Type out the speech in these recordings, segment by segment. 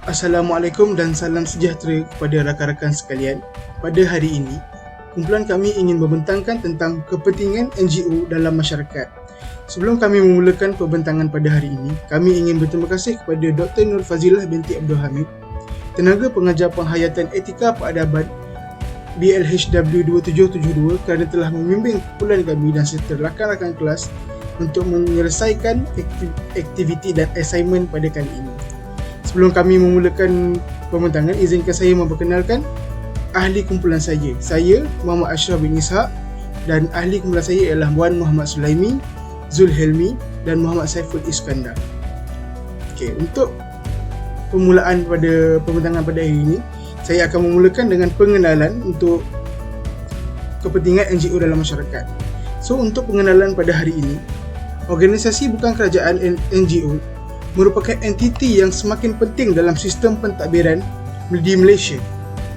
Assalamualaikum dan salam sejahtera kepada rakan-rakan sekalian. Pada hari ini, kumpulan kami ingin membentangkan tentang kepentingan NGO dalam masyarakat. Sebelum kami memulakan pembentangan pada hari ini, kami ingin berterima kasih kepada Dr. Nur Fazilah binti Abdul Hamid, tenaga pengajar penghayatan etika peradaban BLHW 2772 kerana telah membimbing kumpulan kami dan serta rakan-rakan kelas untuk menyelesaikan aktiviti dan assignment pada kali ini. Sebelum kami memulakan pembentangan, izinkan saya memperkenalkan ahli kumpulan saya. Saya Muhammad Ashraf bin Ishaq dan ahli kumpulan saya ialah Muan Muhammad Sulaimi, Zul Helmi dan Muhammad Saiful Iskandar. Okey, untuk permulaan pada pembentangan pada hari ini, saya akan memulakan dengan pengenalan untuk kepentingan NGO dalam masyarakat. So, untuk pengenalan pada hari ini, organisasi bukan kerajaan NGO merupakan entiti yang semakin penting dalam sistem pentadbiran di Malaysia.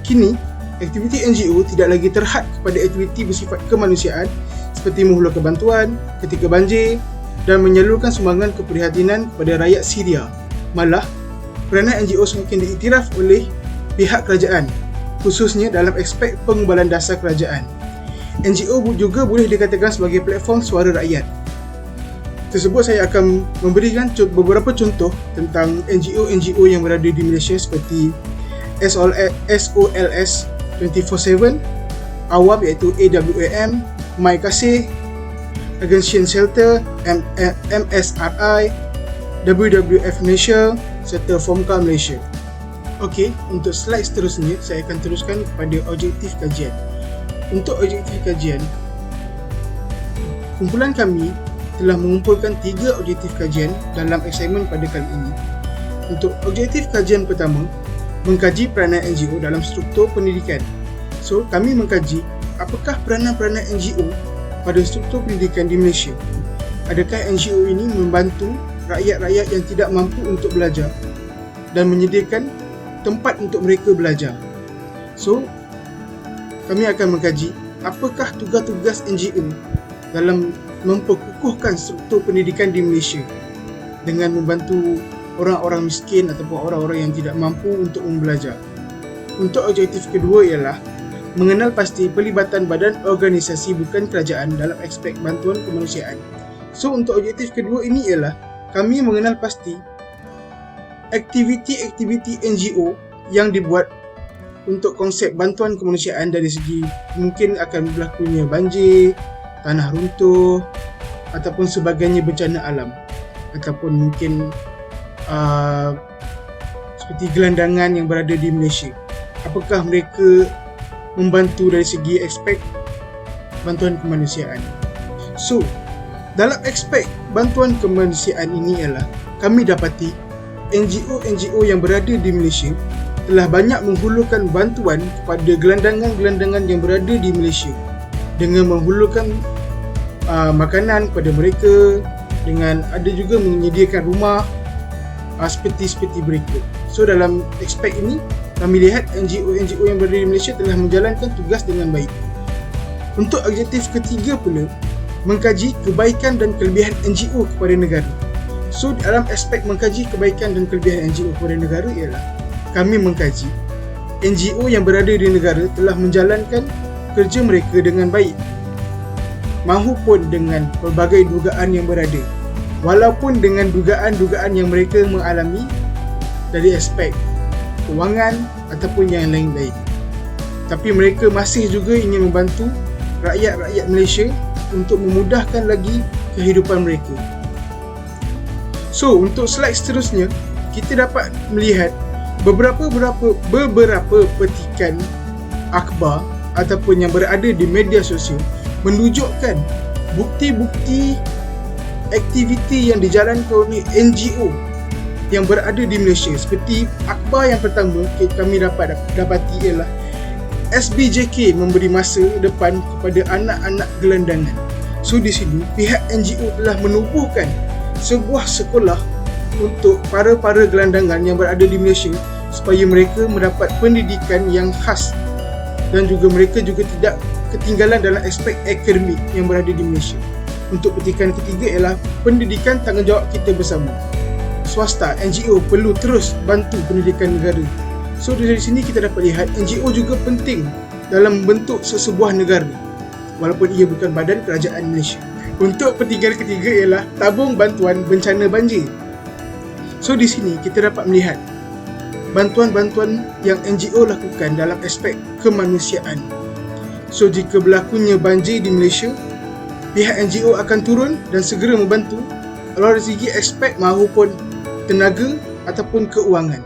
Kini, aktiviti NGO tidak lagi terhad kepada aktiviti bersifat kemanusiaan seperti menghulurkan bantuan ketika banjir dan menyalurkan sumbangan keprihatinan kepada rakyat Syria. Malah, peranan NGO semakin diiktiraf oleh pihak kerajaan, khususnya dalam aspek pengembalan dasar kerajaan. NGO juga boleh dikatakan sebagai platform suara rakyat. Tersebut saya akan memberikan beberapa contoh tentang NGO yang berada di Malaysia seperti SOLS 24/7, AWAM iaitu AWAM, My Kasih, Agensian Shelter, MSRI, WWF Malaysia serta Fomka Malaysia. Okey, untuk slide seterusnya saya akan teruskan kepada objektif kajian. Untuk objektif kajian, kumpulan kami telah mengumpulkan 3 objektif kajian dalam assignment pada kali ini. Untuk objektif kajian pertama, mengkaji peranan NGO dalam struktur pendidikan. So, kami mengkaji apakah peranan-peranan NGO pada struktur pendidikan di Malaysia. Adakah NGO ini membantu rakyat-rakyat yang tidak mampu untuk belajar dan menyediakan tempat untuk mereka belajar. So, kami akan mengkaji apakah tugas-tugas NGO dalam memperkukuhkan struktur pendidikan di Malaysia dengan membantu orang-orang miskin ataupun orang-orang yang tidak mampu untuk membelajar. Untuk objektif kedua ialah mengenal pasti pelibatan badan organisasi bukan kerajaan dalam aspek bantuan kemanusiaan. So, untuk objektif kedua ini ialah kami mengenal pasti aktiviti-aktiviti NGO yang dibuat untuk konsep bantuan kemanusiaan dari segi mungkin akan berlakunya banjir, tanah runtuh ataupun sebagainya bencana alam, ataupun mungkin seperti gelandangan yang berada di Malaysia. Apakah mereka membantu dari segi aspek bantuan kemanusiaan? So, dalam aspek bantuan kemanusiaan ini ialah kami dapati NGO yang berada di Malaysia telah banyak menghulurkan bantuan kepada gelandangan-gelandangan yang berada di Malaysia dengan menghulurkan makanan kepada mereka, dengan ada juga menyediakan rumah seperti berikut. So, dalam aspek ini kami lihat NGO yang berada di Malaysia telah menjalankan tugas dengan baik. Untuk objektif ketiga pula, mengkaji kebaikan dan kelebihan NGO kepada negara. So, dalam aspek mengkaji kebaikan dan kelebihan NGO kepada negara ialah kami mengkaji NGO yang berada di negara telah menjalankan kerja mereka dengan baik mahupun dengan pelbagai dugaan yang berada, walaupun dengan dugaan-dugaan yang mereka mengalami dari aspek kewangan ataupun yang lain-lain. Tapi mereka masih juga ingin membantu rakyat-rakyat Malaysia untuk memudahkan lagi kehidupan mereka. So, untuk slide seterusnya, kita dapat melihat beberapa petikan akhbar ataupun yang berada di media sosial menunjukkan bukti-bukti aktiviti yang dijalankan oleh NGO yang berada di Malaysia. Seperti akhbar yang pertama kami dapati ialah SBJK memberi masa depan kepada anak-anak gelandangan. So, di sini pihak NGO telah menubuhkan sebuah sekolah untuk para gelandangan yang berada di Malaysia supaya mereka mendapat pendidikan yang khas dan juga mereka juga tidak ketinggalan dalam aspek akademik yang berada di Malaysia. Untuk petikan ketiga ialah pendidikan tanggungjawab kita bersama. swasta, NGO perlu terus bantu pendidikan negara. So dari sini kita dapat lihat NGO juga penting dalam membentuk sesebuah negara walaupun ia bukan badan kerajaan Malaysia. Untuk pentinggan ketiga ialah tabung bantuan bencana banjir. So di sini kita dapat melihat bantuan-bantuan yang NGO lakukan dalam aspek kemanusiaan. So jika berlakunya banjir di Malaysia, pihak NGO akan turun dan segera membantu walau dari segi aspek maupun tenaga ataupun keuangan.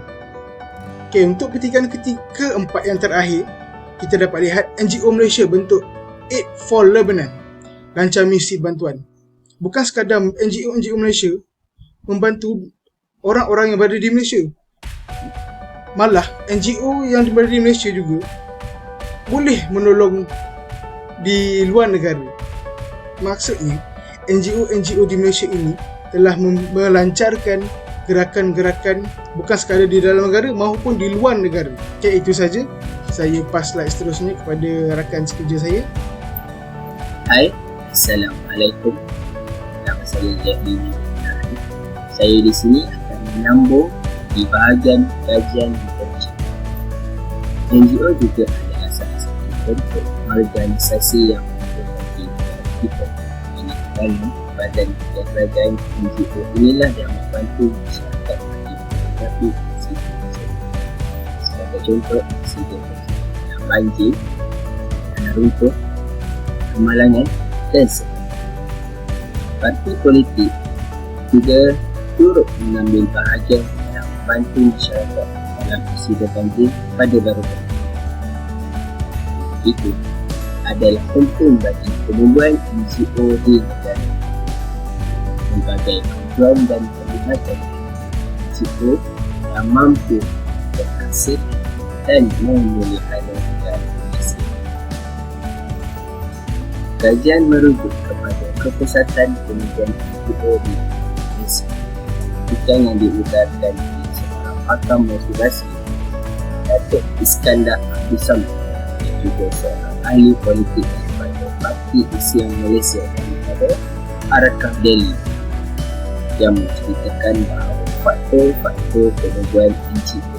Okay, untuk pentinggan keempat yang terakhir, kita dapat lihat NGO Malaysia bentuk Aid for Lebanon, lancar misi bantuan. Bukan sekadar NGO Malaysia membantu orang-orang yang berada di Malaysia, malah NGO yang berada di Malaysia juga boleh menolong di luar negara. Maksudnya NGO di Malaysia ini telah melancarkan gerakan-gerakan bukan sekadar di dalam negara maupun di luar negara. Okay, itu saja. Saya pass slide seterusnya kepada rakan sekerja saya. Hai, Assalamualaikum. Nama saya Jahli. Saya di sini akan menyambung di bahagian kajian internship. NGO juga adalah salah satu bentuk organisasi yang mempunyai kita. Ini kerana badan kerajaan NGO inilah yang membantu masyarakat menghadapi situasi. Sebagai contoh, situasi banjir, tanah runtuh, kemalangan dan sebagainya. Parti politik juga turut mengambil bahagian dalam membantu masyarakat dalam musibah banjir pada baru-baru. Itu adalah penting bagi penubuhan NGO di negara. Berbagai bantuan dan perkhidmatan NGO yang mampu berhasil dan memelihara negara Malaysia. Kajian merujuk kepada kepusatan penubuhan NGO di Malaysia. Bukan yang diutarkan di seorang pakar motivasi, Datuk Iskandar Abdul dan juga seorang ahli politik daripada Parti Islam Malaysia daripada Harakah Delhi, yang menceritakan bahawa faktor-faktor penubuhan NGO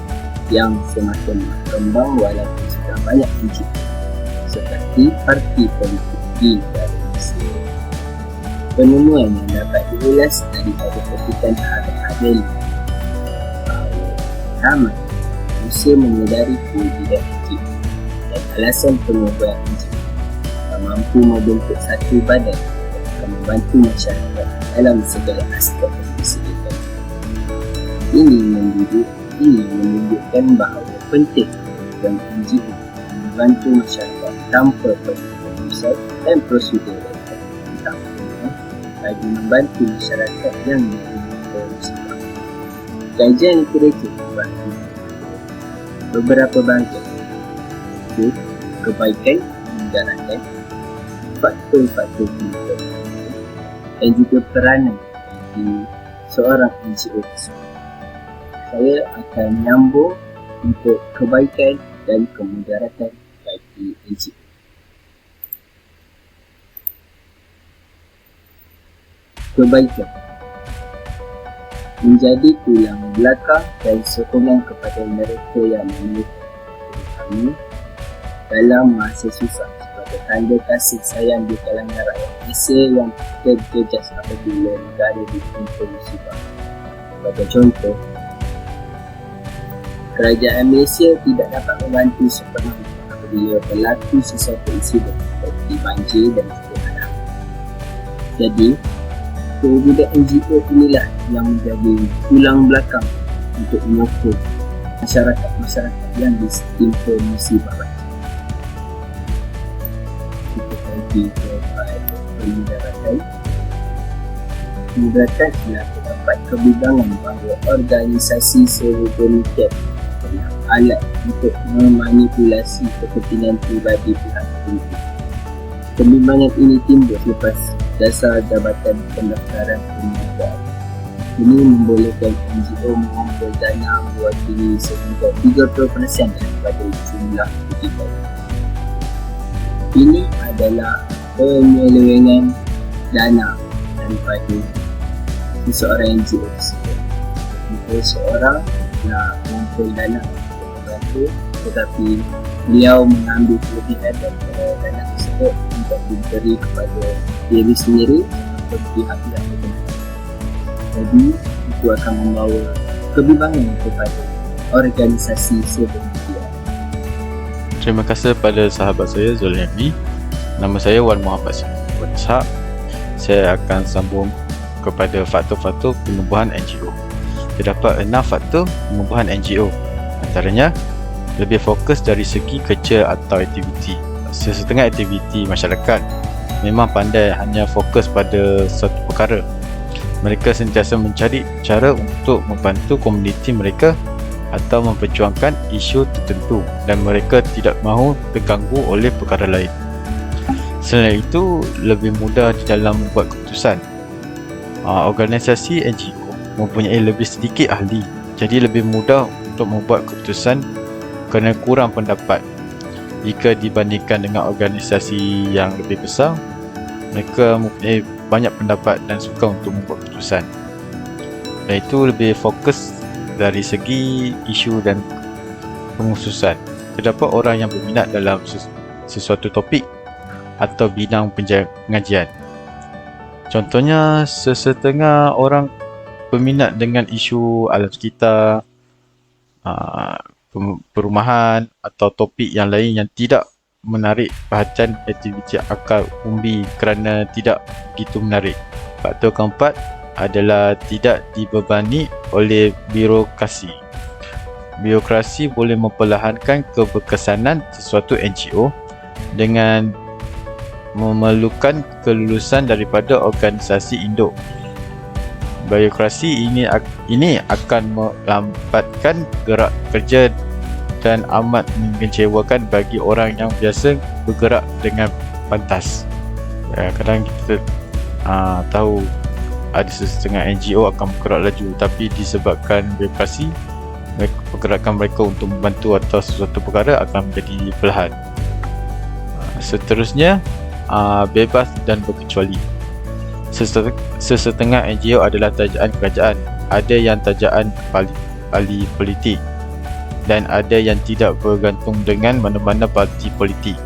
yang semakin berkembang walaupun sudah banyak NGO seperti parti politik di negara Malaysia. Penemuan yang dapat diulas daripada petikan Harakah Delhi bahawa ramai manusia menyedari kewujudan NGO dan alasan penubuhan NGO yang mampu membentuk satu badan yang akan membantu masyarakat dalam segala aspek yang disediakan. Ini menunjukkan bahawa penting dan NGO membantu masyarakat tanpa perlukan pusat dan prosedur yang tertentu bagi membantu masyarakat yang mempunyai musibah. Kajian literatur bagi beberapa bahagian, iaitu kebaikan, mudaratan, faktor-faktor penyebab dan juga peranan bagi seorang NGO tersebut. Saya akan menyambung untuk kebaikan dan kemudaratan bagi NGO. Kebaikan menjadi tulang belakang dan sokongan kepada mereka yang memerlukan, terutama dalam masa susah, sebagai tanda kasih sayang di kalangan rakyat Malaysia yang terjejas apabila negara ditimpa musibah. Sebagai contoh, kerajaan Malaysia tidak dapat membantu sepenuhnya apabila berlaku sesuatu insiden seperti banjir dan kebakaran. Jadi, kewujudan NGO inilah yang menjadi tulang belakang untuk menyokong masyarakat yang ditimpa musibah banjir. Kita pergi kepada pemudaratan. Mudaratan adalah terdapat kebidangan bahawa organisasi sedemikian adalah alat untuk memanipulasi kepentingan pribadi pihak tertentu. Kebimbangan ini timbul selepas dasar Jabatan Pendaftaran Perniagaan. Ini membolehkan NGO mengumpul dana mewakili sehingga 30% daripada jumlah kutipan. Ini adalah penyelewengan dana daripada seseorang NGO tersebut. Untuk seorang nak mengumpul dana untuk membantu, tetapi beliau mengambil kelebihan daripada dana tersebut untuk diberi kepada diri sendiri atau pihak-pihak tertentu. Jadi itu akan membawa kebimbangan kepada organisasi sedemikian. Terima kasih pada sahabat saya Zulhami. Nama saya Wan Muhammad Ishaq. Saya akan sambung kepada faktor-faktor penubuhan NGO. Terdapat 6 faktor penubuhan NGO. Antaranya, lebih fokus dari segi kerja atau aktiviti. Sesetengah aktiviti masyarakat memang pandai hanya fokus pada satu perkara. Mereka sentiasa mencari cara untuk membantu komuniti mereka atau memperjuangkan isu tertentu dan mereka tidak mahu terganggu oleh perkara lain. Selain itu, lebih mudah di dalam membuat keputusan. Organisasi NGO mempunyai lebih sedikit ahli, jadi lebih mudah untuk membuat keputusan kerana kurang pendapat. Jika dibandingkan dengan organisasi yang lebih besar, mereka mempunyai banyak pendapat dan suka untuk membuat keputusan. Dan itu lebih fokus dari segi isu dan pengususan. Terdapat orang yang berminat dalam sesuatu topik atau bidang pengajian. Contohnya, sesetengah orang berminat dengan isu alam sekitar, perumahan atau topik yang lain yang tidak menarik perhatian aktiviti akal umbi kerana tidak begitu menarik. Faktor keempat adalah tidak dibebani oleh birokrasi. Birokrasi boleh memperlahankan keberkesanan sesuatu NGO dengan memerlukan kelulusan daripada organisasi induk. Birokrasi ini akan melambatkan gerak kerja dan amat mengecewakan bagi orang yang biasa bergerak dengan pantas. Kadang kita tahu ada setengah NGO akan bergerak laju, tapi disebabkan birokrasi, pergerakan mereka untuk membantu atau sesuatu perkara akan menjadi perlahan. Seterusnya, bebas dan berkecuali. Sesetengah NGO adalah tajaan kerajaan, ada yang tajaan ahli politik dan ada yang tidak bergantung dengan mana-mana parti politik.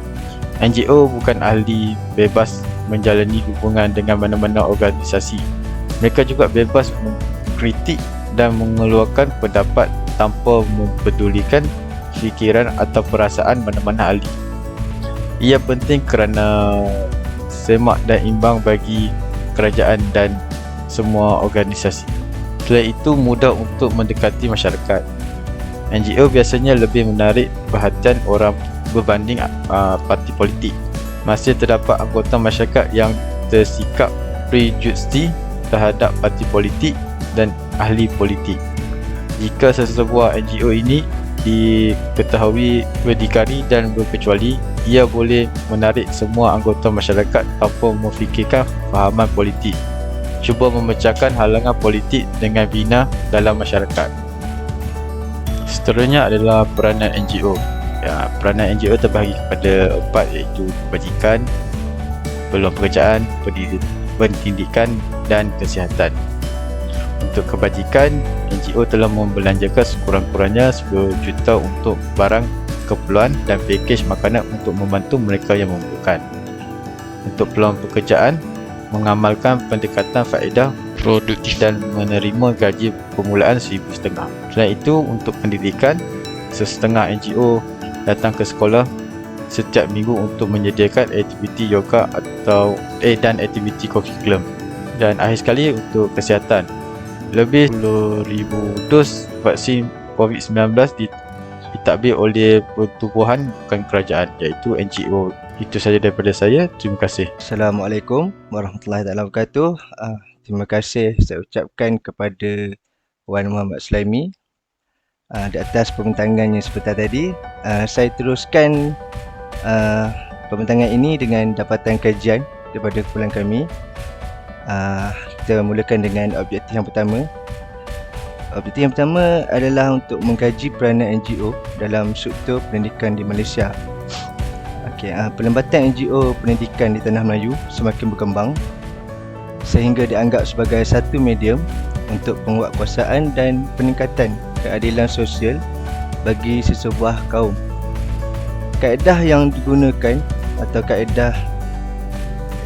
NGO bukan ahli bebas menjalani hubungan dengan mana-mana organisasi. Mereka juga bebas mengkritik dan mengeluarkan pendapat tanpa mempedulikan fikiran atau perasaan mana-mana ahli. Ia penting kerana semak dan imbang bagi kerajaan dan semua organisasi. Selain itu, mudah untuk mendekati masyarakat. NGO biasanya lebih menarik perhatian orang berbanding parti politik. Masih terdapat anggota masyarakat yang tersikap prejudisi terhadap parti politik dan ahli politik. Jika sesebuah NGO ini diketahui berdikari dan berkecuali, ia boleh menarik semua anggota masyarakat tanpa memfikirkan fahaman politik. Cuba memecahkan halangan politik dengan bina dalam masyarakat. Seterusnya adalah peranan NGO. Peranan NGO terbahagi kepada 4, iaitu kebajikan, peluang pekerjaan, pendidikan dan kesihatan. Untuk kebajikan, NGO telah membelanjakan sekurang-kurangnya 10 juta untuk barang keperluan dan pakej makanan untuk membantu mereka yang memerlukan. Untuk peluang pekerjaan, mengamalkan pendekatan faedah produktif dan menerima gaji permulaan RM1,500. Selain itu, untuk pendidikan, sesetengah NGO datang ke sekolah setiap minggu untuk menyediakan aktiviti yoga dan aktiviti kurikulum. Dan akhir sekali, untuk kesihatan, lebih 10,000 dos vaksin COVID-19 ditadbir oleh pertubuhan bukan kerajaan, iaitu NGO. Itu saja daripada saya. Terima kasih. Assalamualaikum warahmatullahi wabarakatuh. Terima kasih saya ucapkan kepada Wan Muhammad Sulhaimi di atas pembentangannya sebentar tadi. Saya teruskan pembentangan ini dengan dapatan kajian daripada kumpulan kami. Kita mulakan dengan objektif yang pertama. Objektif yang pertama adalah untuk mengkaji peranan NGO dalam struktur pendidikan di Malaysia. Pelambatan NGO pendidikan di Tanah Melayu semakin berkembang sehingga dianggap sebagai satu medium untuk penguatkuasaan dan peningkatan keadilan sosial bagi sesebuah kaum. Kaedah yang digunakan atau kaedah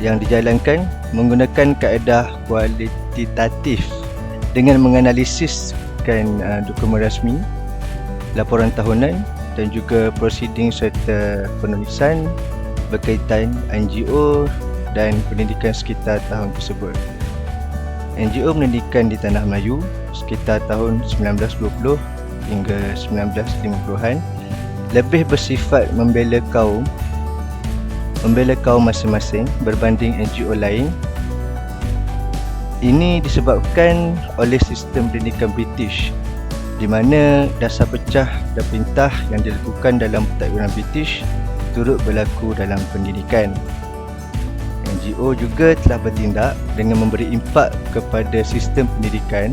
yang dijalankan menggunakan kaedah kualitatif dengan menganalisiskan dokumen rasmi, laporan tahunan dan juga prosiding serta penulisan berkaitan NGO dan pendidikan sekitar tahun tersebut. NGO pendidikan di Tanah Melayu sekitar tahun 1920 hingga 1950-an lebih bersifat membela kaum masing-masing berbanding NGO lain. Ini disebabkan oleh sistem pendidikan British, di mana dasar pecah dan perintah yang dilakukan dalam pentadbiran British turut berlaku dalam pendidikan. NGO juga telah bertindak dengan memberi impak kepada sistem pendidikan,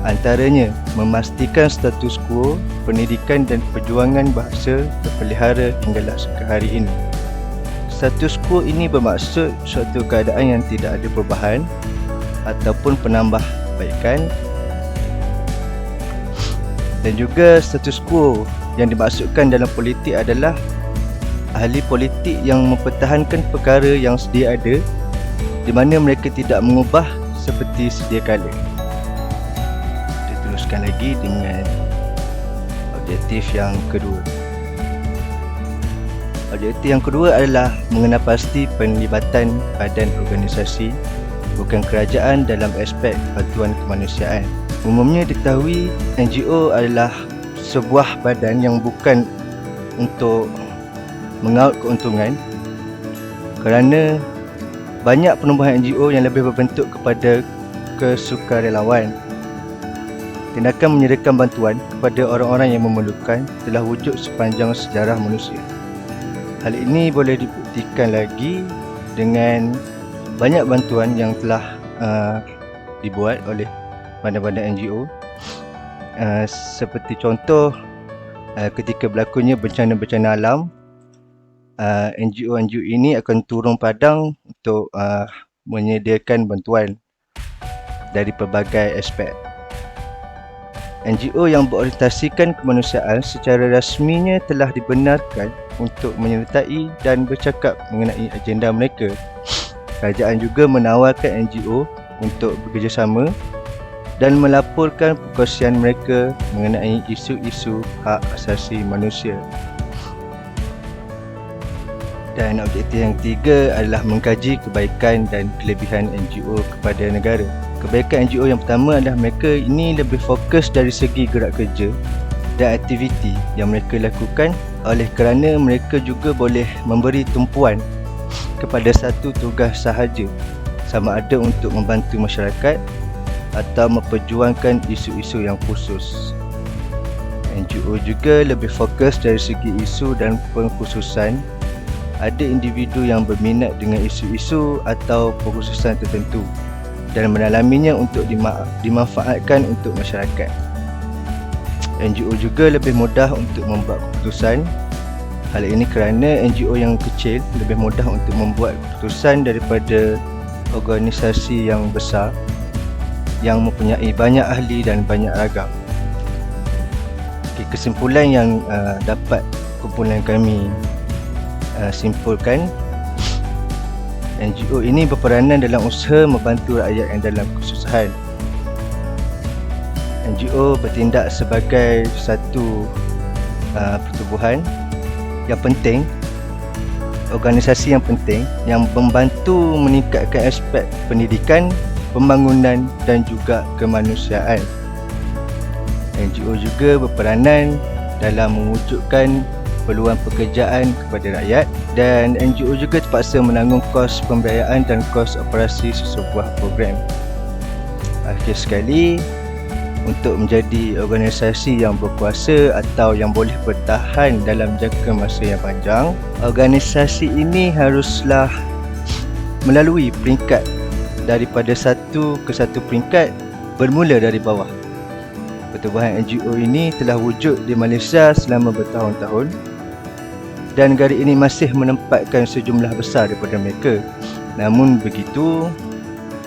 antaranya memastikan status quo pendidikan dan perjuangan bahasa terpelihara hinggalah hari ini. Status quo ini bermaksud suatu keadaan yang tidak ada perubahan ataupun penambahbaikan, dan juga status quo yang dimaksudkan dalam politik adalah ahli politik yang mempertahankan perkara yang sedia ada, di mana mereka tidak mengubah seperti sedia kala. Kita teruskan lagi dengan objektif yang kedua. Objektif yang kedua adalah mengenal pasti penlibatan badan organisasi bukan kerajaan dalam aspek bantuan kemanusiaan. Umumnya diketahui NGO adalah sebuah badan yang bukan untuk mengaut keuntungan, kerana banyak penubuhan NGO yang lebih berbentuk kepada kesukarelawan. Tindakan menyediakan bantuan kepada orang-orang yang memerlukan telah wujud sepanjang sejarah manusia. Hal ini boleh dibuktikan lagi dengan banyak bantuan yang telah dibuat oleh badan-badan NGO. Seperti contoh, ketika berlakunya bencana-bencana alam, NGO-NGO ini akan turun padang untuk menyediakan bantuan dari pelbagai aspek. NGO yang berorientasikan kemanusiaan secara rasminya telah dibenarkan untuk menyertai dan bercakap mengenai agenda mereka. Kerajaan juga menawarkan NGO untuk bekerjasama dan melaporkan perkongsian mereka mengenai isu-isu hak asasi manusia. Dan objektif yang ketiga adalah mengkaji kebaikan dan kelebihan NGO kepada negara. Kebaikan NGO yang pertama adalah mereka ini lebih fokus dari segi gerak kerja dan aktiviti yang mereka lakukan, oleh kerana mereka juga boleh memberi tumpuan kepada satu tugas sahaja, sama ada untuk membantu masyarakat atau memperjuangkan isu-isu yang khusus. NGO juga lebih fokus dari segi isu dan pengkhususan. Ada individu yang berminat dengan isu-isu atau pengkhususan tertentu dan mendalaminya untuk dimanfaatkan untuk masyarakat. NGO juga lebih mudah untuk membuat keputusan. Hal ini kerana NGO yang kecil lebih mudah untuk membuat keputusan daripada organisasi yang besar yang mempunyai banyak ahli dan banyak ragam. Kesimpulan yang dapat kumpulan kami simpulkan, NGO ini berperanan dalam usaha membantu rakyat yang dalam kesusahan. NGO bertindak sebagai satu pertubuhan yang penting, organisasi yang penting yang membantu meningkatkan aspek pendidikan, pembangunan dan juga kemanusiaan. NGO juga berperanan dalam mewujudkan peluang pekerjaan kepada rakyat, dan NGO juga terpaksa menanggung kos pembiayaan dan kos operasi sesebuah program. Akhir sekali, untuk menjadi organisasi yang berkuasa atau yang boleh bertahan dalam jangka masa yang panjang, organisasi ini haruslah melalui peringkat daripada satu ke satu peringkat, bermula dari bawah. Pertubuhan NGO ini telah wujud di Malaysia selama bertahun-tahun, dan negara ini masih menempatkan sejumlah besar daripada mereka. Namun begitu,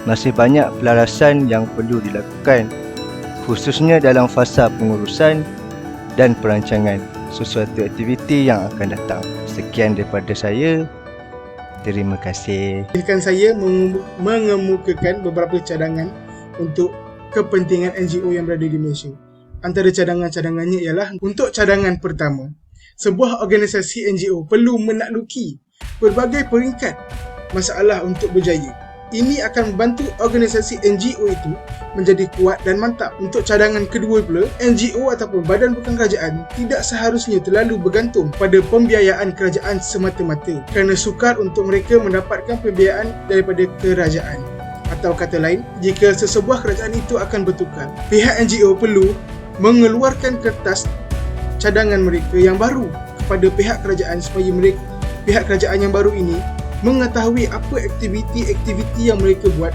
masih banyak pelarasan yang perlu dilakukan, khususnya dalam fasa pengurusan dan perancangan sesuatu aktiviti yang akan datang. Sekian daripada saya. Terima kasih. Izinkan saya mengemukakan beberapa cadangan untuk kepentingan NGO yang berada di Malaysia. Antara cadangan-cadangannya ialah untuk cadangan pertama, sebuah organisasi NGO perlu menakluki berbagai peringkat masalah untuk berjaya. Ini akan membantu organisasi NGO itu menjadi kuat dan mantap. Untuk cadangan kedua pula, NGO ataupun badan bukan kerajaan tidak seharusnya terlalu bergantung pada pembiayaan kerajaan semata-mata, kerana sukar untuk mereka mendapatkan pembiayaan daripada kerajaan. Atau kata lain, jika sesebuah kerajaan itu akan bertukar, pihak NGO perlu mengeluarkan kertas cadangan mereka yang baru kepada pihak kerajaan supaya pihak kerajaan yang baru ini mengetahui apa aktiviti-aktiviti yang mereka buat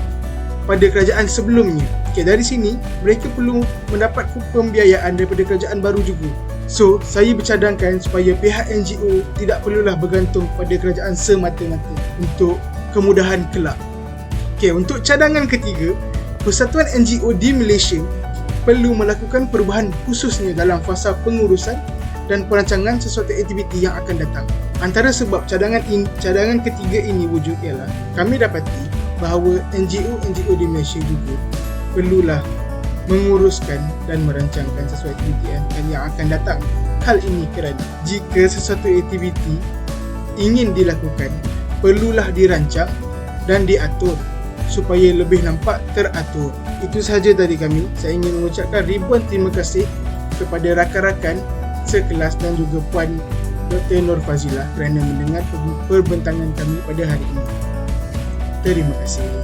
pada kerajaan sebelumnya. Dari sini, mereka perlu mendapat pembiayaan daripada kerajaan baru juga. So, saya bercadangkan supaya pihak NGO tidak perlulah bergantung pada kerajaan semata-mata untuk kemudahan kelak. Untuk cadangan ketiga, persatuan NGO di Malaysia perlu melakukan perubahan khususnya dalam fasa pengurusan dan perancangan sesuatu aktiviti yang akan datang. Antara sebab cadangan ketiga ini wujud ialah kami dapati bahawa NGO di Malaysia juga perlulah menguruskan dan merancangkan sesuatu aktiviti yang akan datang. Hal ini kerana jika sesuatu aktiviti ingin dilakukan, perlulah dirancang dan diatur supaya lebih nampak teratur. Itu sahaja dari kami. Saya ingin mengucapkan ribuan terima kasih kepada rakan-rakan sekelas dan juga Puan Dr. Nur Fazilah kerana mendengar perbentangan kami pada hari ini. Terima kasih.